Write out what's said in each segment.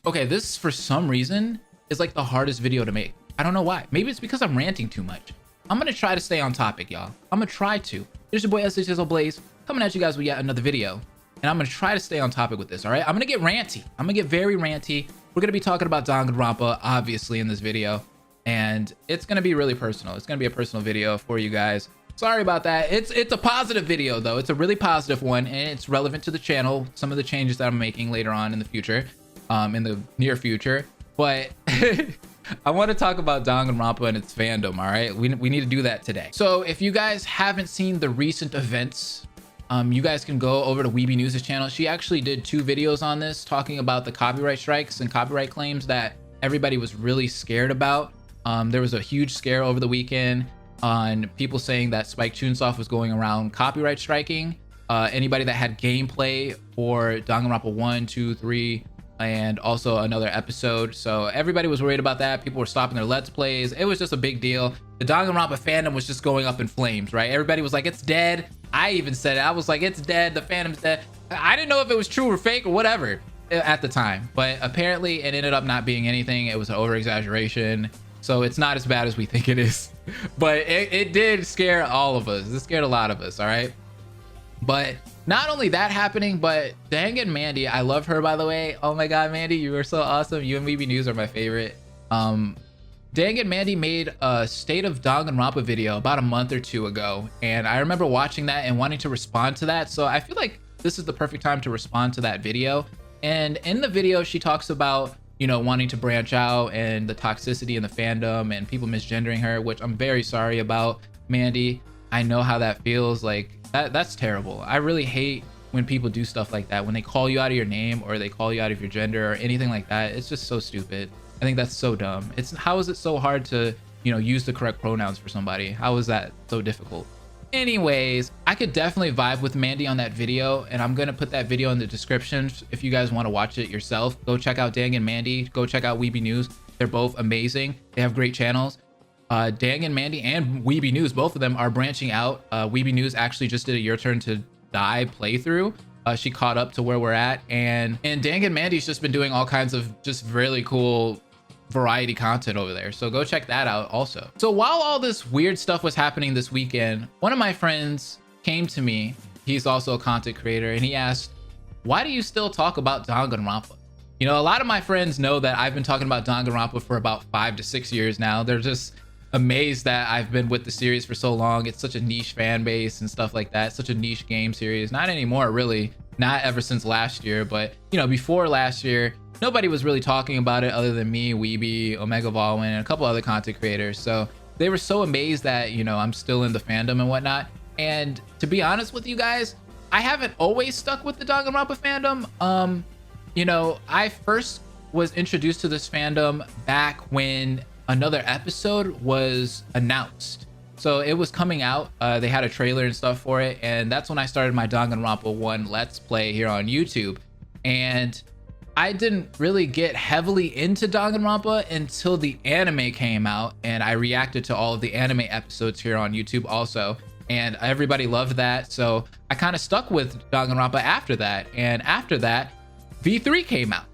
Okay, this for some reason is like the hardest video to make. I don't know why. Maybe it's because I'm ranting too much. I'm gonna try to stay on topic, y'all. I'm gonna try to. There's your boy Shsl Blaze coming at you guys with yet another video. And I'm gonna try to stay on topic with this, all right? I'm gonna get ranty. I'm gonna get very ranty. We're gonna be talking about Danganronpa, obviously, in this video. And it's gonna be really personal. It's gonna be a personal video for you guys. Sorry about that. It's a positive video, though. It's a really positive one, and it's relevant to the channel. Some of the changes that I'm making later on in the future, in the near future. But I want to talk about Danganronpa and its fandom, all right? We need to do that today. So if you guys haven't seen the recent events, you guys can go over to Weeby News' channel. She actually did 2 videos on this, talking about the copyright strikes and copyright claims that everybody was really scared about. There was a huge scare over the weekend on people saying that Spike Chunsoft was going around copyright striking anybody that had gameplay for Danganronpa 1, 2, 3, and also another episode. So everybody was worried about that. People were stopping their Let's Plays. It was just a big deal. The Danganronpa fandom was just going up in flames, right? Everybody was like, it's dead. I even said it. I was like, it's dead. The fandom's dead. I didn't know if it was true or fake or whatever at the time, but apparently it ended up not being anything. It was an over-exaggeration. So it's not as bad as we think it is. But it did scare all of us. It scared a lot of us, all right? But not only that happening, but Dangan Mandy, I love her, by the way. Oh my god, Mandy, you are so awesome. You and Weeby News are my favorite. Dangan Mandy made a State of Danganronpa video about a month or 2 ago, and I remember watching that and wanting to respond to that. So I feel like this is the perfect time to respond to that video. And in the video, she talks about, you know, wanting to branch out and the toxicity in the fandom and people misgendering her, which I'm very sorry about, Mandy. I know how that feels. Like, that's terrible. I really hate when people do stuff like that, when they call you out of your name or they call you out of your gender or anything like that. It's just so stupid. I think that's so dumb. How is it so hard to, you know, use the correct pronouns for somebody? How is that so difficult? Anyways, I could definitely vibe with Mandy on that video, and I'm gonna put that video in the description if you guys want to watch it yourself. Go check out Dangan Mandy. Go check out Weeby News. They're both amazing. They have great channels. Dangan Mandy and Weeby News, both of them are branching out. Weeby News actually just did a Your Turn to Die playthrough. She caught up to where we're at, and Dangan Mandy's just been doing all kinds of just really cool variety content over there. So go check that out also. So while all this weird stuff was happening this weekend, one of my friends came to me. He's also a content creator, and he asked, why do you still talk about Danganronpa? You know, a lot of my friends know that I've been talking about Danganronpa for about 5 to 6 years now. They're just amazed that I've been with the series for so long. It's such a niche fan base and stuff like that. Such a niche game series. Not anymore, really. Not ever since last year, but you know, before last year, nobody was really talking about it other than me, Weeby, Omega Volwin, and a couple other content creators. So they were so amazed that, you know, I'm still in the fandom and whatnot. And to be honest with you guys, I haven't always stuck with the Danganronpa fandom. You know, I first was introduced to this fandom back when another episode was announced. So it was coming out. They had a trailer and stuff for it, and that's when I started my Danganronpa 1 Let's Play here on YouTube. And I didn't really get heavily into Danganronpa until the anime came out, and I reacted to all of the anime episodes here on YouTube also, and everybody loved that. So I kind of stuck with Danganronpa after that, and after that, V3 came out.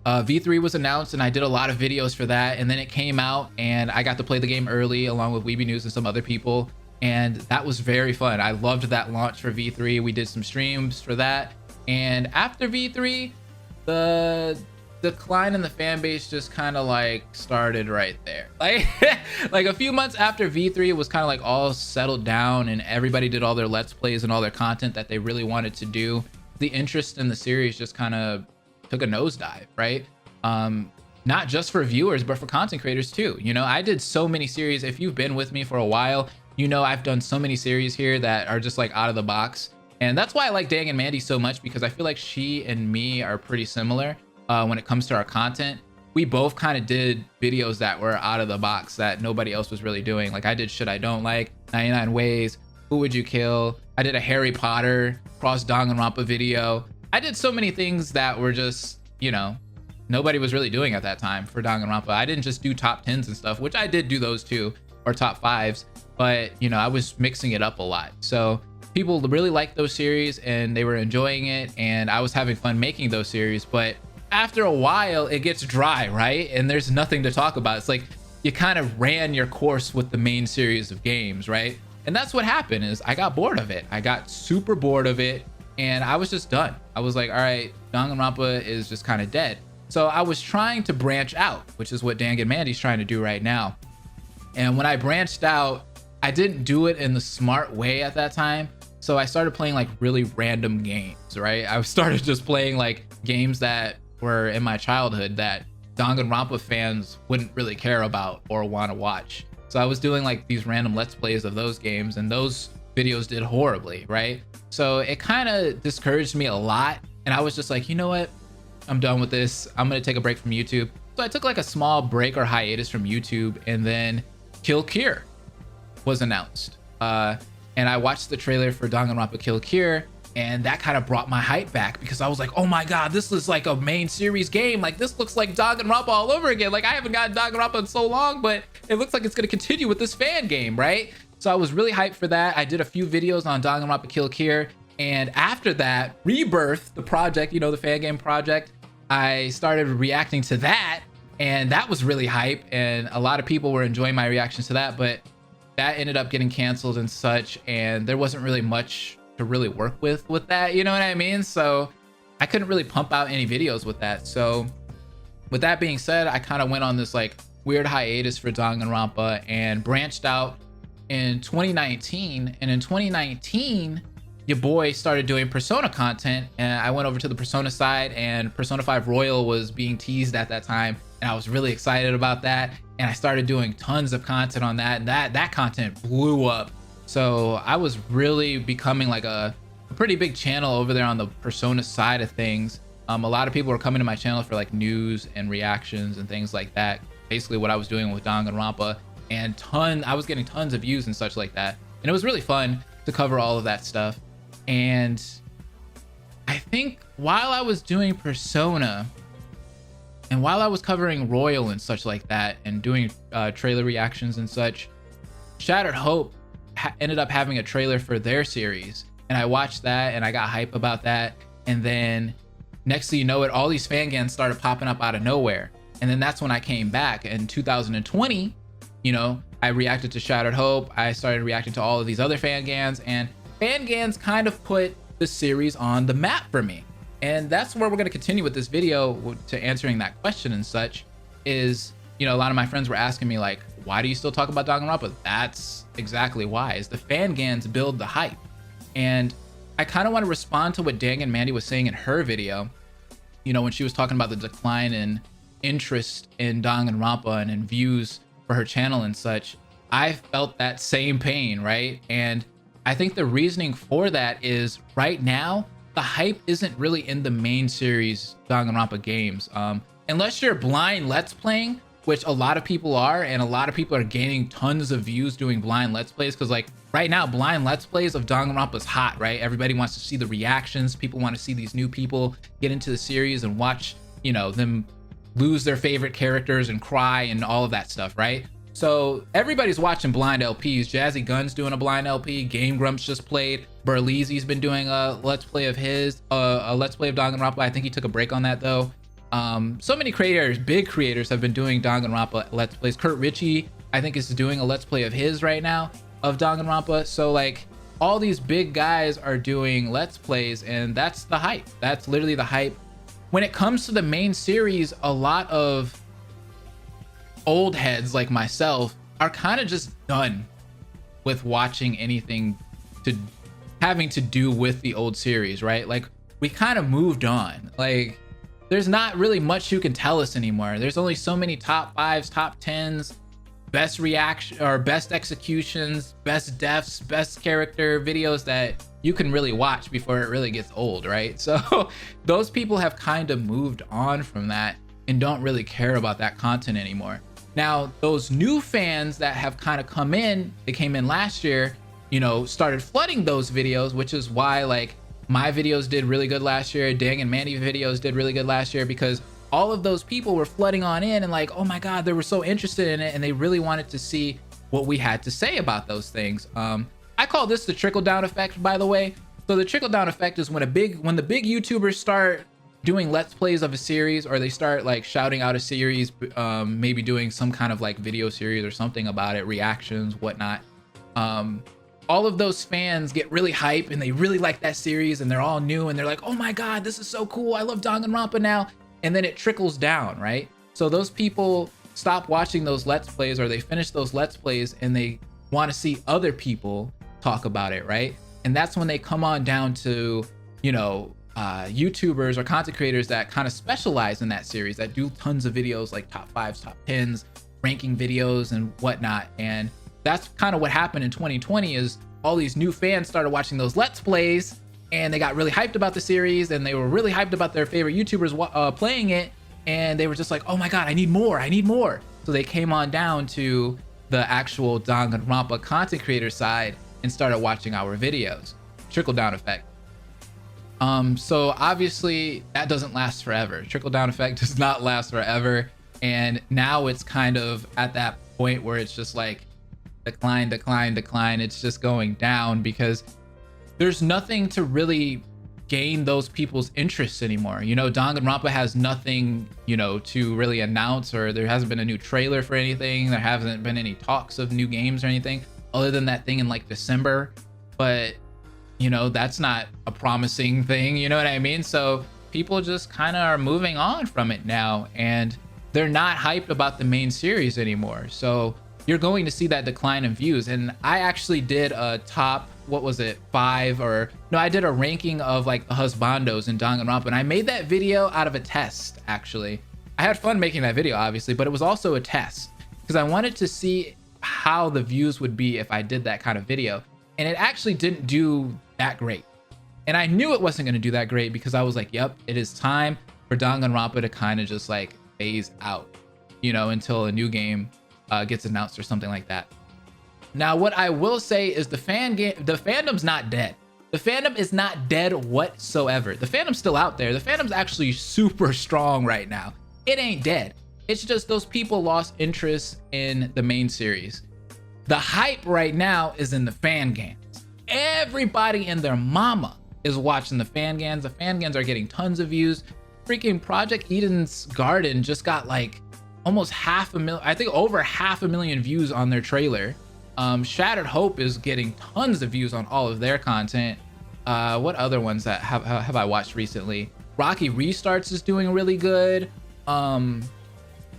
V3 was announced, and I did a lot of videos for that, and then it came out, and I got to play the game early along with Weeby News and some other people, and that was very fun. I loved that launch for V3. We did some streams for that, and after V3, the decline in the fan base just kind of like started right there. Like a few months after V3, it was kind of like all settled down, and everybody did all their Let's Plays and all their content that they really wanted to do. The interest in the series just kind of took a nosedive, right? Not just for viewers, but for content creators too. You know, I did so many series. If you've been with me for a while, you know I've done so many series here that are just like out of the box. And that's why I like Dangan Mandy so much, because I feel like she and me are pretty similar when it comes to our content. We both kind of did videos that were out of the box that nobody else was really doing. Like I did Shit I Don't Like, 99 Ways, Who Would You Kill? I did a Harry Potter cross Danganronpa video. I did so many things that were just, you know, nobody was really doing at that time for Danganronpa. I didn't just do top 10s and stuff, which I did do those too, or top 5s, but you know, I was mixing it up a lot. So people really liked those series and they were enjoying it, and I was having fun making those series. But after a while it gets dry, right? And there's nothing to talk about. It's like you kind of ran your course with the main series of games, right? And that's what happened. Is I got bored of it. I got super bored of it, and I was just done. I was like, all right, Danganronpa is just kind of dead. So I was trying to branch out, which is what Danganmandy's trying to do right now. And when I branched out, I didn't do it in the smart way at that time. So I started playing like really random games, right? I started just playing like games that were in my childhood that Danganronpa fans wouldn't really care about or want to watch. So I was doing like these random let's plays of those games, and those videos did horribly, right? So it kind of discouraged me a lot, and I was just like, you know what? I'm done with this. I'm gonna take a break from YouTube. So I took like a small break or hiatus from YouTube, and then Kill Cure was announced. And I watched the trailer for Danganronpa Kill Cure, and that kind of brought my hype back, because I was like, oh my god, this is like a main series game. Like, this looks like Danganronpa all over again. Like, I haven't gotten Danganronpa in so long, but it looks like it's going to continue with this fan game, right? So I was really hyped for that. I did a few videos on Danganronpa Kill Cure, and after that, Rebirth, the project, you know, the fan game project, I started reacting to that, and that was really hype, and a lot of people were enjoying my reactions to that, but that ended up getting canceled and such, and there wasn't really much to really work with that, you know what I mean? So I couldn't really pump out any videos with that. So with that being said, I kind of went on this like weird hiatus for Danganronpa and branched out in 2019. And in 2019, your boy started doing Persona content, and I went over to the Persona side, and Persona 5 Royal was being teased at that time, and I was really excited about that, and I started doing tons of content on that, and that content blew up. So I was really becoming like a pretty big channel over there on the Persona side of things. A lot of people were coming to my channel for like news and reactions and things like that. Basically what I was doing with Danganronpa, and I was getting tons of views and such like that. And it was really fun to cover all of that stuff. And I think while I was doing Persona, and while I was covering Royal and such like that, and doing trailer reactions and such, Shattered Hope ended up having a trailer for their series, and I watched that and I got hype about that. And then next thing you know it, all these fan gans started popping up out of nowhere. And then that's when I came back in 2020. You know, I reacted to Shattered Hope. I started reacting to all of these other fan gans, and fan gans kind of put the series on the map for me. And that's where we're going to continue with this video, to answering that question and such. Is, you know, a lot of my friends were asking me like, why do you still talk about Danganronpa? That's exactly why, is the fan gans build the hype. And I kind of want to respond to what Danganmandy was saying in her video, you know, when she was talking about the decline in interest in Danganronpa and in views for her channel and such. I felt that same pain, right? And I think the reasoning for that is, right now the hype isn't really in the main series Danganronpa games, unless you're blind let's playing, which a lot of people are, and a lot of people are gaining tons of views doing blind let's plays, because like right now blind let's plays of Danganronpa is hot, right? Everybody wants to see the reactions. People want to see these new people get into the series and watch, you know, them lose their favorite characters and cry and all of that stuff, right? So everybody's watching blind LPs. Jazzy Gun's doing a blind LP. Game Grumps just played. Burleezy's been doing a let's play of his, a let's play of Danganronpa. I think he took a break on that though. So many creators, big creators, have been doing Danganronpa let's plays. Kurt Ritchie, I think, is doing a let's play of his right now of Danganronpa. So like all these big guys are doing let's plays, and that's the hype. That's literally the hype. When it comes to the main series, a lot of old heads like myself are kind of just done with watching anything to having to do with the old series, right? Like, we kind of moved on. Like, there's not really much you can tell us anymore. There's only so many top 5s, top 10s, best reaction or best executions, best deaths, best character videos that you can really watch before it really gets old, right? So those people have kind of moved on from that and don't really care about that content anymore. Now, those new fans that have kind of come in, they came in last year, you know, started flooding those videos, which is why like my videos did really good last year. Danganmandy videos did really good last year, because all of those people were flooding on in and like, oh my God, they were so interested in it, and they really wanted to see what we had to say about those things. I call this the trickle down effect, by the way. So the trickle down effect is when the big YouTubers start doing let's plays of a series, or they start like shouting out a series, maybe doing some kind of like video series or something about it, reactions, whatnot, all of those fans get really hype and they really like that series and they're all new and they're like, oh my god, this is so cool, I love Danganronpa now. And then it trickles down, right? So those people stop watching those let's plays, or they finish those let's plays and they want to see other people talk about it, right? And that's when they come on down to, you know, YouTubers or content creators that kind of specialize in that series, that do tons of videos like top 5s, top 10s, ranking videos and whatnot. And that's kind of what happened in 2020, is all these new fans started watching those let's plays and they got really hyped about the series, and they were really hyped about their favorite YouTubers playing it, and they were just like, oh my god, I need more, I need more. So they came on down to the actual Danganronpa content creator side and started watching our videos. Trickle down effect. So obviously that doesn't last forever. Trickle down effect does not last forever. And now it's kind of at that point where it's just like decline, decline, decline. It's just going down because there's nothing to really gain those people's interests anymore. You know, Danganronpa has nothing, you know, to really announce, or there hasn't been a new trailer for anything. There hasn't been any talks of new games or anything other than that thing in like December. But, you know, that's not a promising thing, you know what I mean? So people just kind of are moving on from it now, and they're not hyped about the main series anymore. So you're going to see that decline in views. And I actually did a top, what was it, 5, or no, I did a ranking of like the husbandos in Danganronpa, and I made that video out of a test. Actually, I had fun making that video, obviously, but it was also a test because I wanted to see how the views would be if I did that kind of video. And it actually didn't do that great, and I knew it wasn't going to do that great because I was like, yep, it is time for Danganronpa to kind of just like phase out, you know, until a new game gets announced or something like that. Now, what I will say is the fandom's not dead. The fandom is not dead whatsoever. The fandom's still out there. The fandom's actually super strong right now. It ain't dead. It's just those people lost interest in the main series. The hype right now is in the fan games. Everybody and their mama is watching the fan games. The fan games are getting tons of views. Freaking Project Eden's Garden just got like almost 500,000, I think over 500,000 views on their trailer. Shattered Hope is getting tons of views on all of their content. What other ones that have I watched recently? Rocky Restarts is doing really good.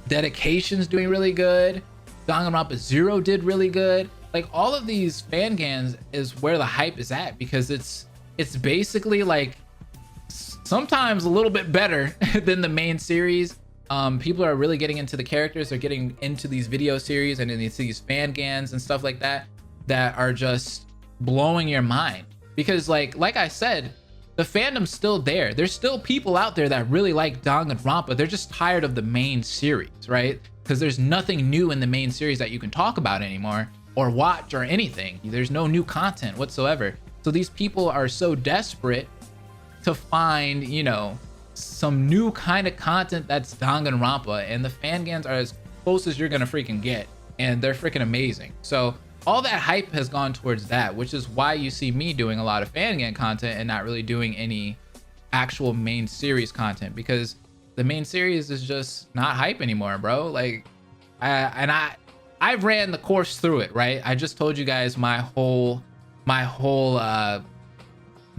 Dedication's doing really good. Danganronpa Zero did really good. Like, all of these fan games is where the hype is at, because it's basically like sometimes a little bit better than the main series. People are really getting into the characters. They're getting into these video series and into these fan games and stuff like that are just blowing your mind. Because like I said, the fandom's still there. There's still people out there that really like Danganronpa. They're just tired of the main series, right? Because there's nothing new in the main series that you can talk about anymore or watch or anything. There's no new content whatsoever. So these people are so desperate to find, you know, some new kind of content that's Danganronpa, and the fan games are as close as you're gonna freaking get, and they're freaking amazing. So all that hype has gone towards that, which is why you see me doing a lot of fan game content and not really doing any actual main series content, because the main series is just not hype anymore, bro. Like, I've ran the course through it, right? I just told you guys my whole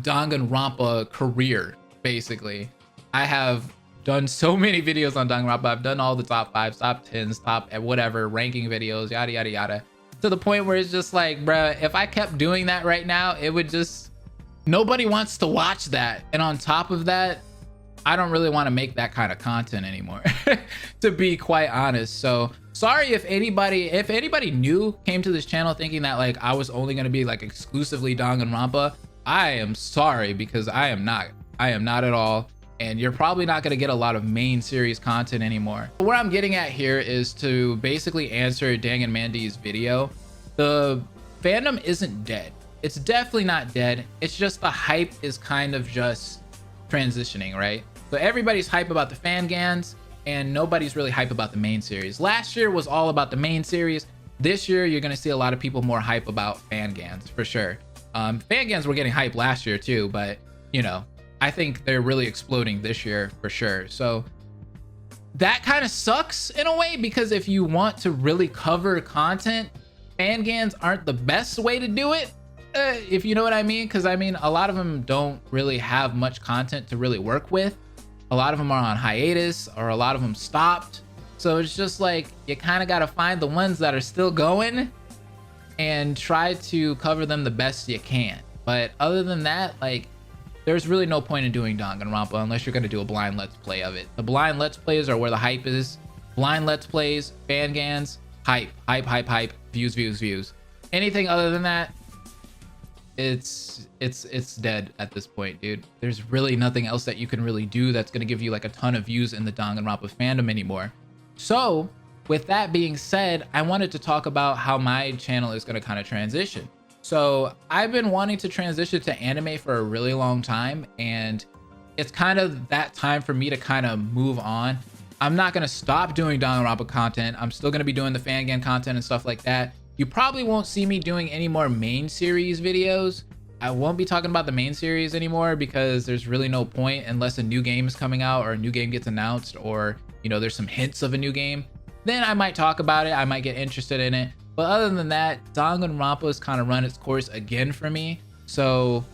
Danganronpa career, basically. I have done so many videos on Danganronpa. I've done all the top 5s, top 10s, top whatever, ranking videos, yada, yada, yada. To the point where it's just like, bruh, if I kept doing that right now, it would just, nobody wants to watch that. And on top of that, I don't really want to make that kind of content anymore, to be quite honest. So sorry if anybody new came to this channel thinking that like I was only going to be like exclusively Danganronpa. I am sorry, because I am not at all. And you're probably not going to get a lot of main series content anymore. What I'm getting at here is to basically answer Dang and Mandy's video. The fandom isn't dead. It's definitely not dead. It's just the hype is kind of just transitioning, right? So everybody's hype about the fan gans, and nobody's really hype about the main series. Last year was all about the main series. This year, you're going to see a lot of people more hype about fan gans, for sure. Fan gans were getting hype last year too, but you know, I think they're really exploding this year for sure. So that kind of sucks in a way, because if you want to really cover content, fangans aren't the best way to do it, if you know what I mean. Because I mean, a lot of them don't really have much content to really work with. A lot of them are on hiatus, or a lot of them stopped. So it's just like, you kind of got to find the ones that are still going and try to cover them the best you can. But other than that, like, there's really no point in doing Danganronpa unless you're going to do a blind let's play of it. The blind let's plays are where the hype is. Blind let's plays, fangans, hype, views. Anything other than that, it's dead at this point, dude. There's really nothing else that you can really do that's going to give you like a ton of views in the Danganronpa fandom anymore. So with that being said, I wanted to talk about how my channel is going to kind of transition. So I've been wanting to transition to anime for a really long time, and it's kind of that time for me to kind of move on. I'm not going to stop doing Danganronpa content. I'm still going to be doing the fangan content and stuff like that. You probably won't see me doing any more main series videos. I won't be talking about the main series anymore because there's really no point unless a new game is coming out or a new game gets announced, or, you know, there's some hints of a new game. Then I might talk about it. I might get interested in it. But other than that, Danganronpa has kind of run its course again for me. So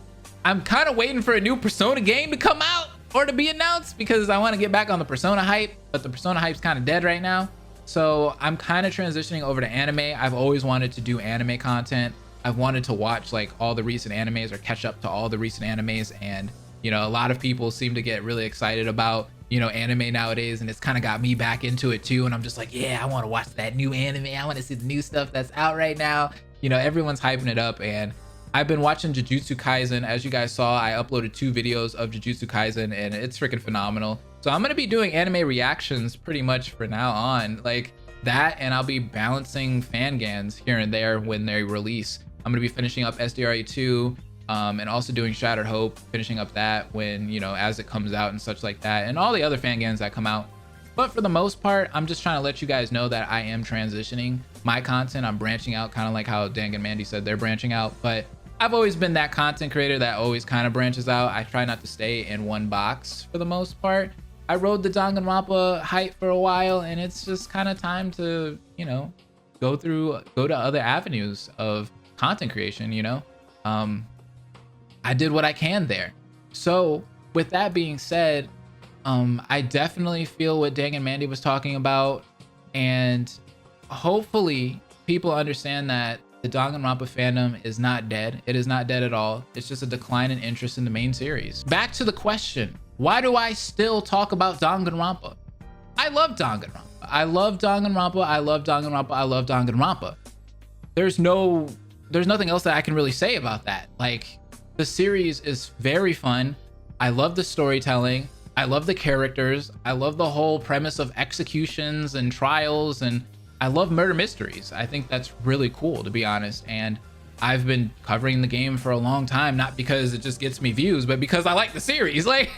I'm kind of waiting for a new Persona game to come out or to be announced, because I want to get back on the Persona hype, but the Persona hype's kind of dead right now. So I'm kind of transitioning over to anime. I've always wanted to do anime content. I've wanted to watch like all the recent animes or catch up to all the recent animes. And, you know, a lot of people seem to get really excited about, you know, anime nowadays, and it's kind of got me back into it too. And I'm just like, yeah, I want to watch that new anime. I want to see the new stuff that's out right now. You know, everyone's hyping it up, and I've been watching Jujutsu Kaisen. As you guys saw, I uploaded 2 videos of Jujutsu Kaisen, and it's freaking phenomenal. So I'm going to be doing anime reactions pretty much for now on, like that, and I'll be balancing fangans here and there when they release. I'm going to be finishing up SDRA 2, and also doing Shattered Hope, finishing up that when, you know, as it comes out and such like that, and all the other fangans that come out. But for the most part, I'm just trying to let you guys know that I am transitioning my content. I'm branching out, kind of like how Dangan and Mandy said they're branching out. But I've always been that content creator that always kind of branches out. I try not to stay in one box for the most part. I rode the Danganronpa hype for a while, and it's just kind of time to, you know, go to other avenues of content creation, you know. I did what I can there. So with that being said, I definitely feel what Dang and Mandy was talking about, and hopefully people understand that the Danganronpa fandom is not dead. It is not dead at all. It's just a decline in interest in the main series. Back to the question, why do I still talk about Danganronpa? I love Danganronpa. I love Danganronpa. I love Danganronpa. I love Danganronpa. There's nothing else that I can really say about that. Like, the series is very fun. I love the storytelling. I love the characters. I love the whole premise of executions and trials, and I love murder mysteries. I think that's really cool, to be honest. And I've been covering the game for a long time, not because it just gets me views, but because I like the series. Like,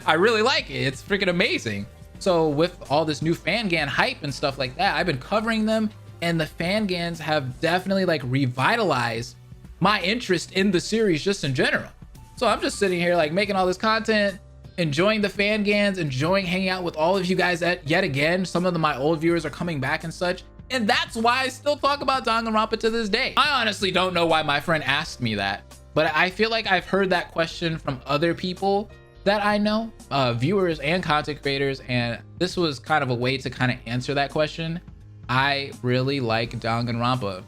I really like it. It's freaking amazing. So with all this new fangan hype and stuff like that, I've been covering them, and the fangans have definitely like revitalized my interest in the series just in general. So I'm just sitting here like making all this content, enjoying the fangans, enjoying hanging out with all of you guys yet again. Some of my old viewers are coming back and such. And that's why I still talk about Danganronpa to this day. I honestly don't know why my friend asked me that, but I feel like I've heard that question from other people that I know, viewers and content creators, and this was kind of a way to kind of answer that question. I really like Danganronpa.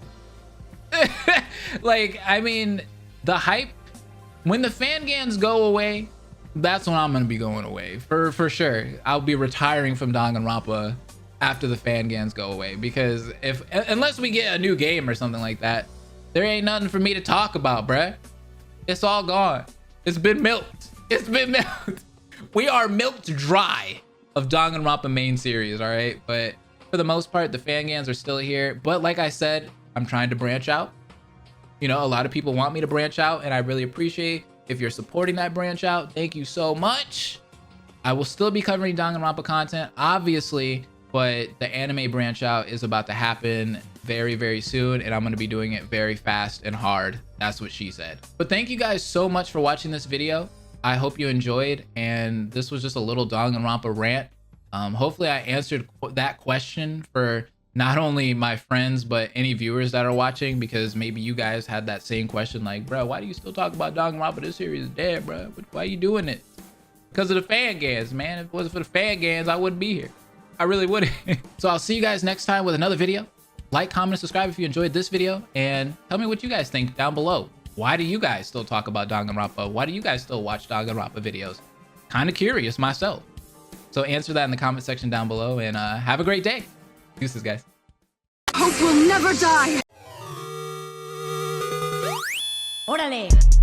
Like, I mean, the hype, when the fangans go away, that's when I'm gonna be going away for sure. I'll be retiring from Danganronpa after the fangans go away, because unless we get a new game or something like that, there ain't nothing for me to talk about, bruh. It's all gone. It's been milked. It's been milked. We are milked dry of Danganronpa main series, all right? But for the most part, the fangans are still here. But like I said, I'm trying to branch out. You know, a lot of people want me to branch out, and I really appreciate if you're supporting that branch out. Thank you so much. I will still be covering Danganronpa content, obviously, but the anime branch out is about to happen very, very soon, and I'm going to be doing it very fast and hard. That's what she said. But thank you guys so much for watching this video. I hope you enjoyed, and this was just a little Danganronpa rant. Hopefully I answered that question for not only my friends, but any viewers that are watching, because maybe you guys had that same question, like, bro, why do you still talk about Danganronpa? This series is dead, bro. Why are you doing it? Because of the fan gans, man. If it wasn't for the fan gans, I wouldn't be here. I really wouldn't. So I'll see you guys next time with another video. Like, comment, and subscribe if you enjoyed this video, and tell me what you guys think down below. Why do you guys still talk about Danganronpa? Why do you guys still watch Danganronpa videos? Kind of curious myself. So answer that in the comment section down below, and have a great day. Deuces, guys. Hope will never die. ¡Órale!